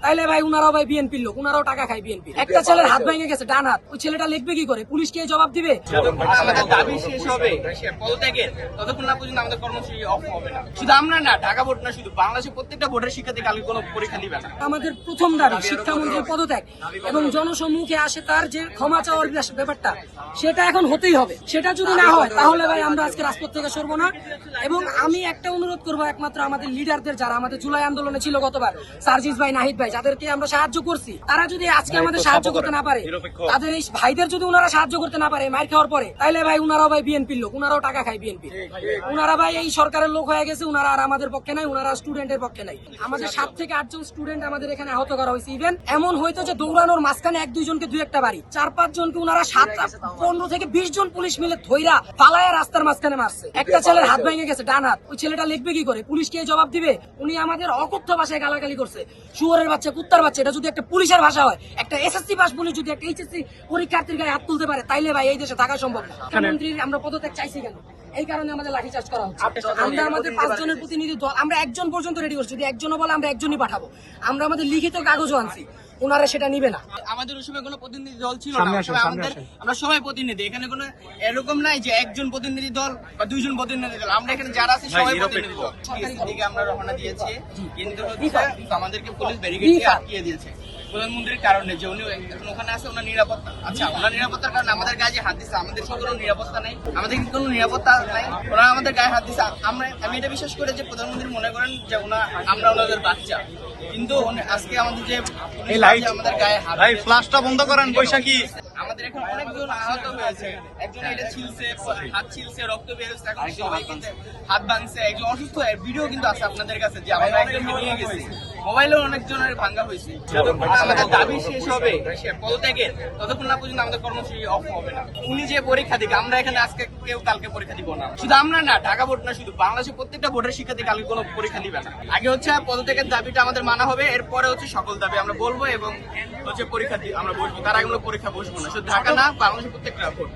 তাইলে ভাই উনারাও ভাই বিএনপির লোক, উনারাও টাকা খায় বিএনপি। একটা ছেলের হাত ভেঙে গেছে ডান হাত, ওই ছেলেটা লিখবে কি করে? পুলিশ কে জবাব দিবে? আমাদের দাবি শেষ হবে পদত্যাগের, ততক্ষণ না পর্যন্ত আমাদের কর্মসূচি অফ হবে না। শুধু আমরা না, ঢাকা বোর্ড না, শুধু বাংলাদেশের প্রত্যেকটা বোর্ডের শিক্ষার্থী কালকে কোনো পরীক্ষা দিবে না। আমাদের প্রথম দাবি শিক্ষামন্ত্রীর পদত্যাগ এবং জনসম্মুখে আসে তার যে ক্ষমা চাওয়ার ব্যাপারটা, সেটা এখন হতেই হবে। সেটা যদি না হয় তাহলে ভাই আমরা আজকে রাজপথ থেকে সরবো না। এবং আমি একটা অনুরোধ করবো একমাত্র আমাদের লিডারদের, যারা আমাদের জুলাই আন্দোলনে ছিল গতবার, সার্জিস ভাই, নাহিদ ভাই, যাদেরকে আমরা সাহায্য করছি, তারা যদি আজকে আমাদের সাহায্য করতে না পারে, তাদের এই ভাইদের যদি উনারা সাহায্য করতে না পারে মার খাওয়ার পরে, তাইলে ভাই উনারাও ভাই বিএনপির লোক, উনারাও টাকা খায় বিএনপি। উনারা ভাই এই সরকারের লোক হয়ে গেছে, উনারা আর আমাদের পক্ষে নাই, উনারা স্টুডেন্টের পক্ষে নাই। আমাদের 7 থেকে 8 জন স্টুডেন্ট আমাদের এখানে আহত করা হয়েছে। ইভেন এমন হয়তো যে দৌড়ানোর মাঝখানে 1-2 জনকে 2-1টা বাড়ি, 4-5 জনকে উনারা 15 থেকে 20 জন পুলিশ মিলে ধইরা পালায়া রাস্তার মাঝখানে মারছে। একটা ছেলের হাত ভেঙে গেছে ডান হাত, ওই ছেলেটা লিখবে কি করে? পুলিশ কে জবাব দিবে? উনি আমাদের অকথ্য ভাষায় গালাগালি করছে, শুয়োরের বাচ্চা, কুত্তার বাচ্চা। এটা যদি একটা পুলিশের ভাষা হয়, একটা এসএসসি পাস পুলিশ যদি একটা এইচএসসি পরীক্ষার্থীর গায়ে হাত তুলতে পারে, তাইলে ভাই এই দেশে থাকা সম্ভব না। মুখ্যমন্ত্রীর আমরা পদত্যাগ চাইছি কেন? এই কারণে আমাদের লাঠিচার্জ করা হচ্ছে। আমরা আমাদের 5 জনের প্রতিনিধি দল, আমরা 1 জন পর্যন্ত রেডি করছি। যদি একজনও বলে আমরা একজনই পাঠাবো। আমরা আমাদের লিখিত কাগজও আনছি, ওনারা সেটা নিবে না। আমাদের ওই সময় কোনো প্রতিনিধি দল ছিল না, আমরা সবাই প্রতিনিধি। এখানে কোনো এরকম নাই যে একজন প্রতিনিধি দল বা 2 জন প্রতিনিধি দল। আমরা এখানে যারা আছে সবাই প্রতিনিধি দল। দিকে আমরা রওনা দিয়েছি, কিন্তু আমাদেরকে পুলিশ ব্যারিকেড দিয়ে আটকিয়ে দিয়েছে প্রধানমন্ত্রীর কারণে, যে উনি ওখানে আছে, ওনার নিরাপত্তা। আচ্ছা, ওনার নিরাপত্তার কারণে আমাদের গায়ে যে হাত দিচ্ছে, আমাদের কোনো নিরাপত্তা নাই, আমাদের কোনো নিরাপত্তা নাই, ওনারা আমাদের গায়ে হাত দিচ্ছে। আমি এটা বিশ্বাস করি যে প্রধানমন্ত্রী মনে করেন যে আমরা ওনাদের বাচ্চা, কিন্তু আজকে আমাদের যে আমাদের গায়ে ফ্ল্যাশটা বন্ধ করেন বৈশাখী। আমাদের এখন অনেকজন আহত হয়েছে, একজন এটা ছিলছে, হাত ছিলছে, রক্ত বের হচ্ছে, এখন সবাই কিন্তু হাত ভাঙছে, একজন অসুস্থ। ভিডিও কিন্তু আছে আপনাদের কাছে যে আমরা একজনকে নিয়ে গেছি, মোবাইলেও অনেকজনের ভাঙা হয়েছে। আমাদের দাবি শেষ হবে পদত্যাগের, ততক্ষণ না পর্যন্ত আমাদের কর্মসূচি অফ হবে না। উনি যে পরীক্ষা দিকে, আমরা এখানে আজকে কেউ কালকে পরীক্ষা দিব না। শুধু আমরা না, ঢাকা বোর্ড না, শুধু বাংলাদেশের প্রত্যেকটা বোর্ডের শিক্ষার্থী কালকে কোনো পরীক্ষা দিবে না। আগে হচ্ছে পদত্যাগের দাবিটা আমাদের মানা হবে, এরপরে হচ্ছে সকল দাবি আমরা বলবো এবং হচ্ছে পরীক্ষা আমরা বসবো। তার আগে আমরা পরীক্ষা বসবো না, শুধু ঢাকা না, বাংলাদেশের প্রত্যেকটা বোর্ড।